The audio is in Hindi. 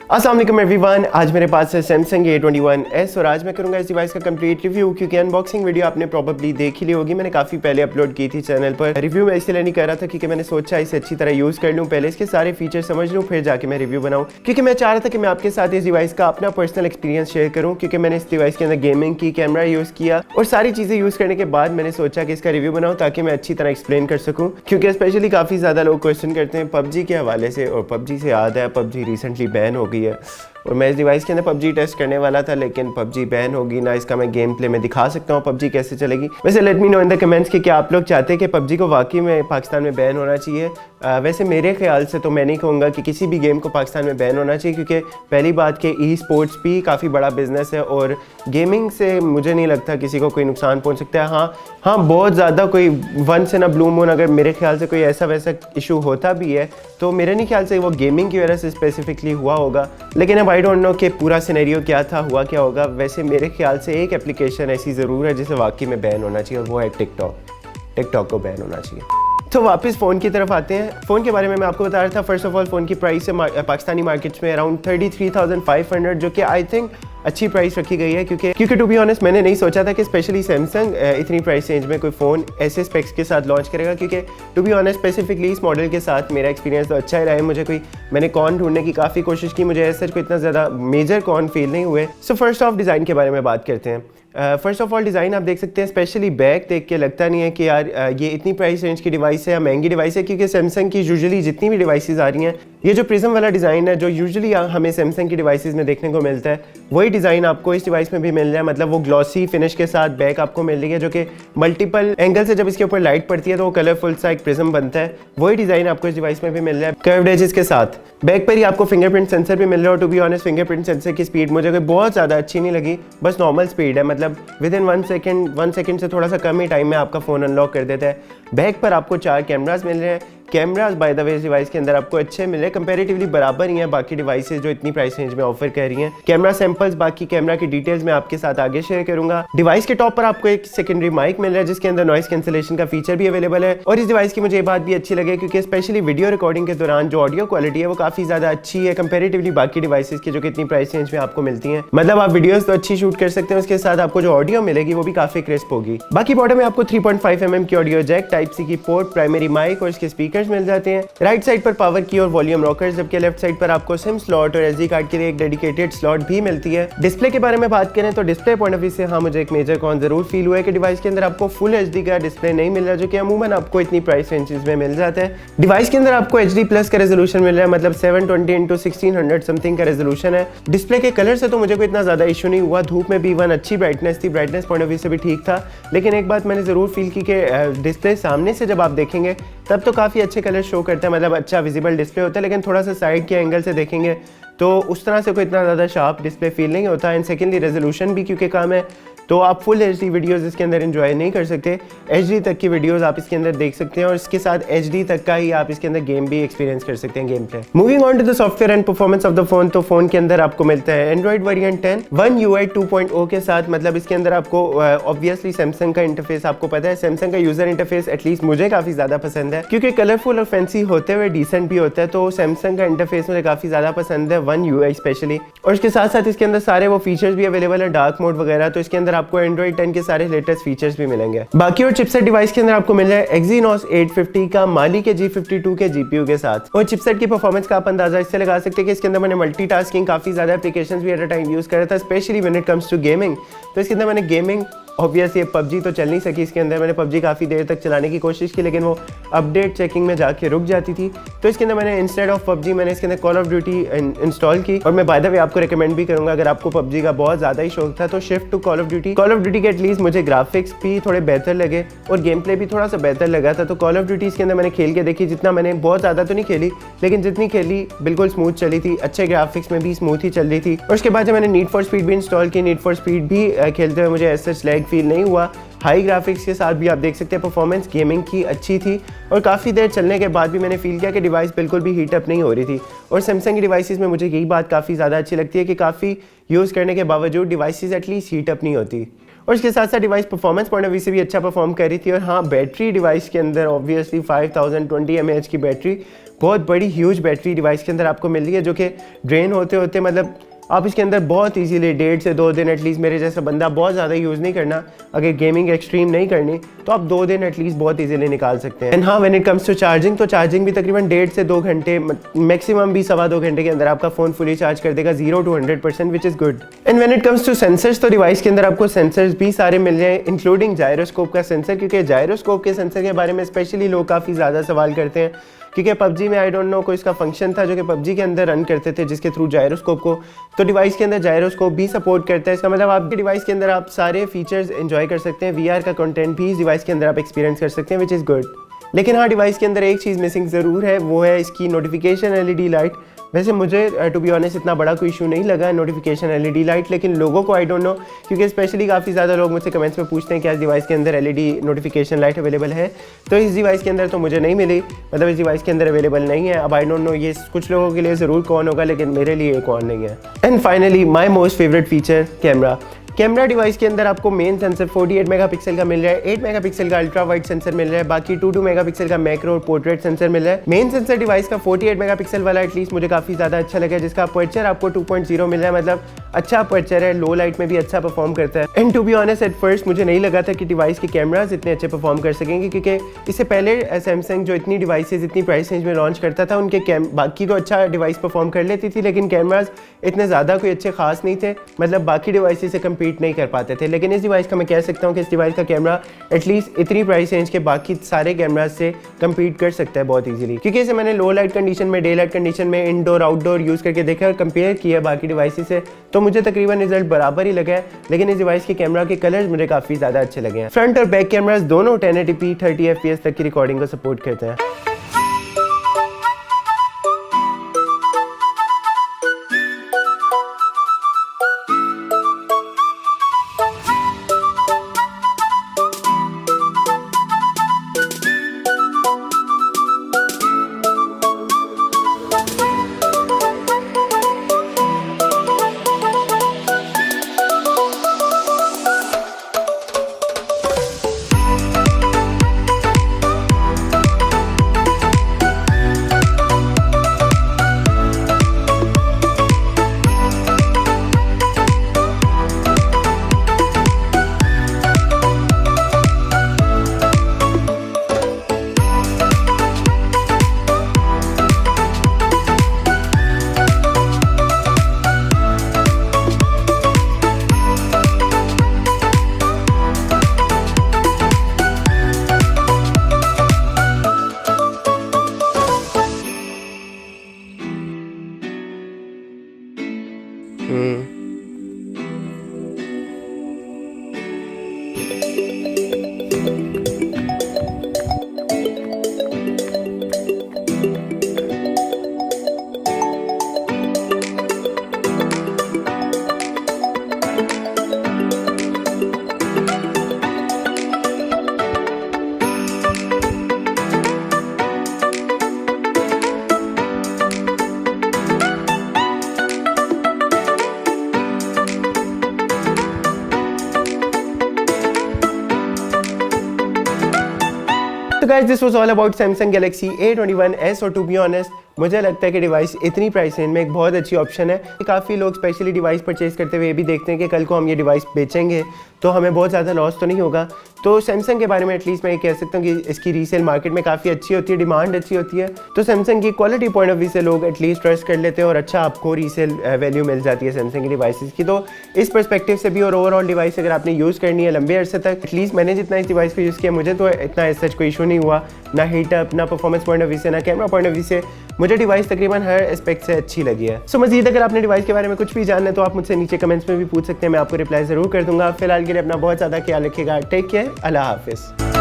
अस्सलाम वालेकुम एवरीवन, आज मेरे पास है सैमसंग A21s और आज मैं करूंगा इस डिवाइस का कंप्लीट रिव्यू, क्योंकि अनबॉक्सिंग वीडियो आपने प्रॉब्ली देख ही ली होगी। मैंने काफ़ी पहले अपलोड की थी चैनल पर। रिव्यू मैं इसलिए नहीं कर रहा था क्योंकि मैंने सोचा इसे अच्छी तरह यूज़ कर लूँ, पहले इसके सारे फीचर समझ लूँ, फिर जाके मैं रिव्यू बनाऊँ, क्योंकि मैं चाह रहा था कि मैं आपके साथ इस डिवाइस का अपना पर्सनल एक्सपीरियंस शेयर करूँ, क्योंकि मैंने इस डिवाइस के अंदर गेमिंग की, कैमरा यूज़ किया और सारी चीज़ें यूज़ करने के बाद मैंने सोचा कि इसका रिव्यू बनाऊँ ताकि मैं अच्छी तरह एक्सप्लेन कर सकूँ, क्योंकि स्पेशली काफ़ी ज़्यादा लोग क्वेश्चन करते हैं पबजी के हवाले से। और पबजी से याद है, पबजी रिसेंटली बैन हो गई है और मैं इस डिवाइस के अंदर पबजी टेस्ट करने वाला था, लेकिन पबजी बैन होगी ना, इसका मैं गेम प्ले में दिखा सकता हूँ पबजी कैसे चलेगी। वैसे let me know in the comments कि क्या आप लोग चाहते हैं कि पबजी को वाकई में पाकिस्तान में बैन होना चाहिए। वैसे मेरे ख्याल से तो मैं नहीं कहूँगा कि किसी भी गेम को पाकिस्तान में बैन होना चाहिए, क्योंकि पहली बात कि ई स्पोर्ट्स भी काफ़ी बड़ा बिजनेस है और गेमिंग से मुझे नहीं लगता किसी को कोई नुकसान पहुँच सकता है। हाँ बहुत ज़्यादा कोई once in a blue moon अगर मेरे ख्याल से कोई ऐसा वैसा इशू होता भी है तो मेरे नहीं ख्याल से वो गेमिंग की वजह से स्पेसिफिकली हुआ होगा, लेकिन अब आई डोंट नो कि पूरा सिनेरियो क्या था, हुआ क्या होगा। वैसे मेरे ख्याल से एक एप्लीकेशन ऐसी ज़रूर है जिसे वाकई में बैन होना चाहिए और वो है टिकटॉक को बैन होना चाहिए। तो वापस फ़ोन की तरफ आते हैं। फ़ोन के बारे में मैं आपको बता रहा था। फर्स्ट ऑफ ऑल फ़ोन की प्राइस है पाकिस्तानी मार्केट्स में अराउंड 33,500, जो कि आई थिंक अच्छी प्राइस रखी गई है, क्योंकि टू बी ऑनेस्ट मैंने नहीं सोचा था कि स्पेशली सैमसंग इतनी प्राइस रेंज में कोई फ़ोन ऐसे स्पेक्स के साथ लॉन्च करेगा, क्योंकि टू बी ऑनेस्ट स्पेसिफिकली इस मॉडल के साथ मेरा एक्सपीरियंस तो अच्छा ही रहा है। मैंने कॉन ढूंढने की काफ़ी कोशिश की, मुझे ऐसा कोई इतना ज़्यादा मेजर कॉन फील नहीं हुए। सो फर्स्ट ऑफ डिज़ाइन के बारे में बात करते हैं। फर्स्ट ऑफ ऑल डिज़ाइन आप देख सकते हैं, स्पेशली बैक देख के लगता नहीं है कि यार ये इतनी प्राइस रेंज की डिवाइस है या महंगी डिवाइस है, क्योंकि सैमसंग की यूजुअली जितनी भी डिवाइसेस आ रही हैं, ये जो प्रिज्म वाला डिज़ाइन है जो यूजुअली हमें सैमसंग की डिवाइसेस में देखने को मिलता है, वही डिज़ाइन आपको इस डिवाइस में भी मिल रहा है। मतलब वो ग्लॉसी फिनिश के साथ बैक आपको मिल रही है, जो कि मल्टीपल एंगल से जब इसके ऊपर लाइट पड़ती है तो वो कलरफुल सा एक प्रिज्म बनता है। वही डिज़ाइन आपको इस डिवाइस में भी मिल रहा है कर्व्ड एजेस के साथ। बैक पर ही आपको फिंगरप्रिंट सेंसर भी मिल रहा है और to be honest fingerprint sensor की स्पीड मुझे कोई बहुत ज़्यादा अच्छी नहीं लगी, बस नॉर्मल स्पीड है। मतलब विद इन 1 सेकेंड से थोड़ा सा कम ही टाइम में आपका फ़ोन अनलॉक कर देता है। बैक पर आपको 4 कैमरास मिल रहे हैं। कैमरास बाय द वे इस डिवाइस के अंदर आपको अच्छे मिले, कंपैरेटिवली बराबर ही हैं बाकी डिवाइसेस जो इतनी प्राइस रेंज में ऑफर कर रही हैं। कैमरा सैंपल्स, बाकी कैमरा की डिटेल्स मैं आपके साथ आगे शेयर करूंगा। डिवाइस के टॉप पर आपको एक सेकेंडरी माइक मिल रहा है जिसके अंदर नॉइस कैंसिलेशन का फीचर भी अवेलेबल है। और इस डिवाइस की मुझे ये बात भी अच्छी लगी क्योंकि स्पेशली वीडियो रिकॉर्डिंग के दौरान जो ऑडियो क्वालिटी है वो काफी ज्यादा अच्छी है कंपैरेटिवली बाकी डिवाइसेस की जो कि इतनी प्राइस रेंज में आपको मिलती हैं। मतलब आप वीडियोस तो अच्छी शूट कर सकते हैं, उसके साथ आपको जो ऑडियो मिलेगी वो भी काफी क्रिस्प होगी। बाकी बॉटम में आपको 3.5 mm की ऑडियो जैक, टाइप सी की पोर्ट, प्राइमरी माइक और इसके स्पीकर्स मिल जाते हैं। राइट साइड पर पावर की और वॉल्यूम रॉकर्स, जबकि लेफ्ट साइड पर आपको सिम स्लॉट और एसडी कार्ड के लिए एक डेडिकेटेड स्लॉट भी मिलती है। डिस्प्ले के बारे में बात करें तो डिस्प्ले पॉइंट ऑफ व्यू से मुझे एक मेजर कॉन जरूर फील हुआ है कि डिवाइस के अंदर आपको फुल एचडी का डिस्प्ले नहीं मिल रहा, जो कि अमूमन आपको इतनी प्राइस रेंजेस में मिल जाता है। डिवाइस के अंदर आपको HD+ का रेजोल्यूशन मिल रहा है, मतलब 720x1600 समथिंग का रेजोल्यूशन है। डिस्प्ले के कलर से तो मुझे कोई इतना ज्यादा इशू नहीं हुआ, धूप में भी इवन अच्छी ब्राइटनेस थी, ब्राइटनेस पॉइंट ऑफ व्यू से भी ठीक था। लेकिन एक बात मैंने जरूर फील की कि डिस्प्ले सामने से जब आप देखेंगे तब तो काफी अच्छे कलर शो करता है, मतलब अच्छा विजिबल डिस्प्ले होता है, लेकिन थोड़ा सा साइड के एंगल से देखेंगे तो उस तरह से कोई इतना ज़्यादा शार्प डिस्प्ले फील नहीं होता। एंड सेकेंडली रेजोल्यूशन भी क्योंकि कम है तो आप फुल HD वीडियोस इसके अंदर एंजॉय नहीं कर सकते। HD तक की वीडियोस आप इसके अंदर देख सकते हैं और इसके साथ HD तक का ही आप इसके अंदर गेम भी एक्सपीरियंस कर सकते हैं, game play. Moving on to the software and performance of the phone, तो फोन के अंदर आपको मिलता है एंड्रॉइड वेरिएंट 10 One UI 2.0 के साथ। मतलब इसके अंदर आपको ऑब्वियसली सैमसंग का इंटरफेस आपको पता है, सैमसंग का यूजर इंटरफेस एटलीस्ट मुझे काफी ज्यादा पसंद है, क्योंकि कलरफुल और फैंसी होते हुए डिसेंट भी होता है, तो सैमसंग का इंटरफेस मुझे काफी ज्यादा पसंद है, One UI स्पेशली। और इसके साथ साथ इसके अंदर सारे वो फीचर्स भी अवेलेबल है, डार्क मोड वगैरह, तो इसके अंदर आपको एंड्रॉइड 10 के सारे लेटेस्ट फीचर्स भी मिलेंगे। बाकी और चिपसेट डिवाइस के अंदर आपको मिल रहा है Exynos 850 का माली के G52 के GPU के साथ। और चिपसेट की परफॉर्मेंस का आप अंदाजा इससे लगा सकते हैं कि इसके अंदर मैंने मल्टीटास्किंग काफी ज्यादा एप्लीकेशंस भी एट अ टाइम यूज करा था, especially when it comes to gaming. तो इसके अंदर मैंने गेमिंग ऑब्वियसली पबजी तो चल नहीं सकी इसके अंदर, मैंने पबजी काफ़ी देर तक चलाने की कोशिश की लेकिन वो अपडेट चेकिंग में जाके रुक जाती थी। तो इसके अंदर मैंने इंस्टेड ऑफ पबजी मैंने इसके अंदर कॉल ऑफ ड्यूटी इंस्टॉल की। और मैं बाय द वे आपको रिकमेंड भी करूंगा, अगर आपको पबजी का बहुत ज़्यादा ही शौक था तो shift to Call of Duty. Call of Duty के एटलीस्ट मुझे ग्राफिक्स भी थोड़े बेहतर लगे और गेम प्ले भी थोड़ा सा बेहतर लगा था। तो कॉल ऑफ ड्यूटी इसके अंदर मैंने खेल के देखी, जितना मैंने बहुत ज़्यादा तो नहीं खेली लेकिन जितनी खेली बिल्कुल स्मूथ चली थी, अच्छे ग्राफिक्स में भी स्मूथ ही चल रही थी। और उसके बाद जब मैंने नीड फॉर स्पीड भी इंस्टॉल की, नीड फॉर स्पीड भी खेलते हुए मुझे ऐसा लैग फील नहीं हुआ। हाई ग्राफिक्स के साथ भी आप देख सकते हैं परफॉर्मेंस गेमिंग की अच्छी थी और काफ़ी देर चलने के बाद भी मैंने फील किया कि डिवाइस बिल्कुल भी हीट अप नहीं हो रही थी। और सैमसंग की डिवाइसेस में मुझे यही बात काफ़ी ज़्यादा अच्छी लगती है कि काफ़ी यूज़ करने के बावजूद डिवाइसेस एटलीस्ट हीट अप नहीं होती। और उसके साथ साथ device performance point of view से भी अच्छा परफॉर्म कर रही थी। और हाँ, बैटरी डिवाइस के अंदर ऑब्वियसली 5020 mAh की बैटरी, बहुत बड़ी ह्यूज बैटरी डिवाइस के अंदर आपको मिल रही है, जो कि ड्रेन होते होते मतलब आप इसके अंदर बहुत इजीली 1.5 से 2 दिन एटलीस्ट, मेरे जैसा बंदा बहुत ज़्यादा यूज़ नहीं करना, अगर गेमिंग एक्सट्रीम नहीं करनी तो आप 2 दिन एटलीस्ट बहुत इजीली निकाल सकते हैं। एंड हाँ, when it comes to charging, तो चार्जिंग भी तकरीबन 1.5 से 2 घंटे, मैक्सिमम भी 2.25 घंटे के अंदर आपका फ़ोन फुली चार्ज कर देगा 0 to 100%, which is good. And when it comes to sensors, तो डिवाइस के अंदर आपको सेंसर्स भी सारे मिल जाए, इंक्लूडिंग जायरोस्कोप का सेंसर, क्योंकि जायरोस्कोप के सेंसर के बारे में स्पेशली लोग काफ़ी ज़्यादा सवाल करते हैं, क्योंकि पबजी में आई डोंट नो कोई इसका फंक्शन था जो कि पबजी के अंदर रन करते थे जिसके थ्रू जायरोस्कोप को, तो डिवाइस के अंदर जायरोस्कोप भी सपोर्ट करता है। इसका मतलब आपके डिवाइस के अंदर आप सारे फीचर्स एंजॉय कर सकते हैं, वीआर का कंटेंट भी इस डिवाइस के अंदर आप एक्सपीरियंस कर सकते हैं, विच इज़ गुड। लेकिन हाँ, डिवाइस के अंदर एक चीज़ मिसिंग ज़रूर है, वो है इसकी नोटिफिकेशन एलईडी लाइट। वैसे मुझे टू बी ऑनेस्ट इतना बड़ा कोई इशू नहीं लगा नोटिफिकेशन एलईडी लाइट, लेकिन लोगों को आई डोंट नो, क्योंकि स्पेशली काफ़ी ज़्यादा लोग मुझसे कमेंट्स में पूछते हैं कि इस डिवाइस के अंदर एलईडी नोटिफिकेशन लाइट अवेलेबल है, तो इस डिवाइस के अंदर तो मुझे नहीं मिली, मतलब इस डिवाइस के अंदर अवेलेबल नहीं है। अब आई डोंट नो ये कुछ लोगों के लिए ज़रूर कौन होगा, लेकिन मेरे लिए कौन नहीं है। And finally my most favourite feature, camera device के अंदर आपको मेन सेंसर 48 मेगापिक्सल का मिल रहा है, 8 मेगापिक्सल का अल्ट्रा वाइड सेंसर मिल रहा है, बाकी 2 मेगापिक्सल का मैक्रो और पोर्ट्रेट सेंसर मिल रहा है। मेन सेंसर डिवाइस का 48 मेगापिक्सल वाला एटलीस्ट मुझे काफ़ी ज़्यादा अच्छा लगा, जिसका अपर्चर आपको 2.0 मिल रहा है, मतलब अच्छा अपर्चर है, लो लाइट में भी अच्छा परफॉर्म करता है। And to be honest at first मुझे नहीं लगा था कि डिवाइस के कैमराज इतने अच्छे परफॉर्म कर सकेंगे, क्योंकि इससे पहले सैमसंग जो इतनी डिवाइसेज इतनी प्राइस रेंज में लॉन्च करता था, उनके बाकी तो अच्छा डिवाइस परफॉर्म कर लेती थी, लेकिन कैमराज इतने ज़्यादा कोई अच्छे खास नहीं थे, मतलब बाकी डिवाइसेज से कम्पीट नहीं कर पाते थे। लेकिन इस डिवाइस का मैं कह सकता हूँ कि इस डिवाइस का कैमरा एटलीस्ट इतनी प्राइस रेंज के बाकी सारे कैमराज से कम्पीट कर सकता है बहुत इजीली, क्योंकि इसे मैंने लो लाइट कंडीशन में, डे लाइट कंडीशन में, इंडोर आउटडोर यूज़ करके देखा और कंपेयर किया बाकी डिवाइसेस से, तो मुझे तकरीबन रिजल्ट बराबर ही लगा है। लेकिन इस डिवाइस के कैमरा के कलर्स मुझे काफ़ी ज़्यादा अच्छे लगे हैं। फ्रंट और बैक कैमराज दोनों 1080p 30 fps तक की रिकॉर्डिंग को सपोर्ट करते हैं। तो guys this was all about Samsung Galaxy A21s। और टू बी ऑनेस्ट मुझे लगता है कि डिवाइस इतनी प्राइस रेंज में एक बहुत अच्छी ऑप्शन है। काफ़ी लोग स्पेशली डिवाइस परचेज करते हुए ये भी देखते हैं कि कल को हम ये डिवाइस बेचेंगे तो हमें बहुत ज़्यादा लॉस तो नहीं होगा। तो सैमसंग के बारे में एटलीस्ट मैं ये कह सकता हूँ कि इसकी रीसेल मार्केट में काफ़ी अच्छी होती है, डिमांड अच्छी होती है। तो सैमसंग की क्वालिटी पॉइंट ऑफ व्यू से लोग एटलीस्ट ट्रस्ट कर लेते हैं और अच्छा आपको रीसेल वैल्यू मिल जाती है सैमसंग की डिवाइसेस की। तो इस पर्सपेक्टिव से भी और ओवरऑल डिवाइस अगर आपने यूज़ करनी है लंबे अरसे तक, एटलीस्ट मैंने जितना इस डिवाइस को यूज़ किया मुझे तो इतना सच कोई इशू नहीं हुआ, ना हीटअप, ना परफॉर्मेंस पॉइंट ऑफ व्यू से, ना कैमरा पॉइंट ऑफ व्यू से। मुझे डिवाइस तकरीबन हर एस्पेक्ट से अच्छी लगी है। सो मजीद अगर आपने डिवाइस के बारे में कुछ भी जानना है तो आप मुझसे नीचे कमेंट्स में भी पूछ सकते हैं, मैं आपको रिप्लाई ज़रूर कर दूंगा। फिलहाल के लिए अपना बहुत ज़्यादा ख्याल रखिएगा। टेक केयर, अल्लाह हाफिज़।